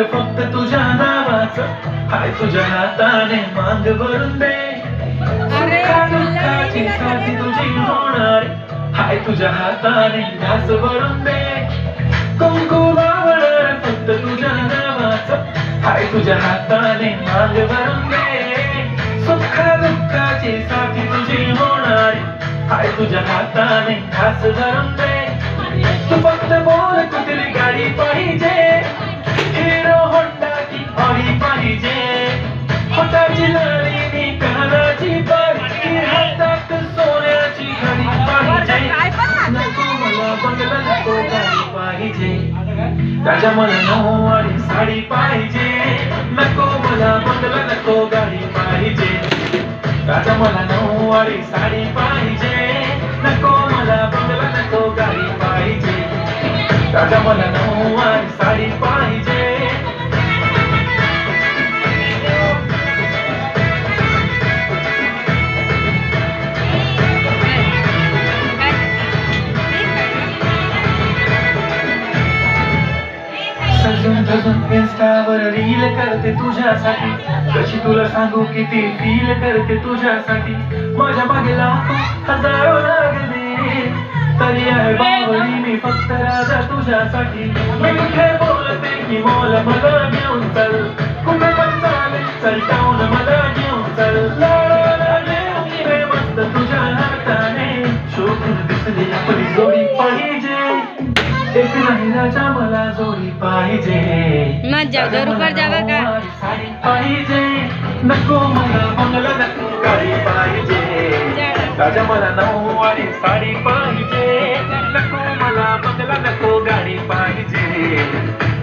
फक्त तुझ्या नावाचं हाय तुझ्या हाताने मांग भरून दे दुःखाची साथी तुझी होणार हाय तुझ्या हाताने घास भरून दे कुंकू लावणार फक्त तुझ्या नावाचं हाय तुझ्या हाताने मांग भरून दे सुखा दुःखाची साथी तुझी होणार हाय तुझ्या हाताने घास भरून दे तू फक्त बोल कुठली गाडी पाहिजे हिरो होंडा की ऑडी पाहिजे होटाची लाली कानाची बारी हातात सोन्याची घडी पाहिजे नको मला बंगला नको गाडी पाहिजे राजा मला नऊवारी साडी पाहिजे नको मला बंगला नको गाडी पाहिजे राजा मला नऊवारी साडी पाहिजे नको मला बंगला नको गाडी पाहिजे राजा मला नऊवारी साडी पाहिजे सजून धजून इंस्टावर रील करते तुझ्यासाठी कशी तुला सांगू किती फील करते तुझ्यासाठी माझ्या मागे लाखो हजारो लागले तरी आहे बावळी मी फक्त राजा तुझ्यासाठी मी कुठे बोलते की मोल मला घेऊन चल कुठे पण चालेल चल टाऊन मला घेऊन चल लाडे मस्त तुझ्या हाताने शोधून दिसली आपली जोडी पाहिजे एक नाही राजा मला जोडी पाहिजे साडी पाहिजे नको मला बंगला नको गाडी पाहिजे राजा मला नऊवारी साडी पाहिजे नको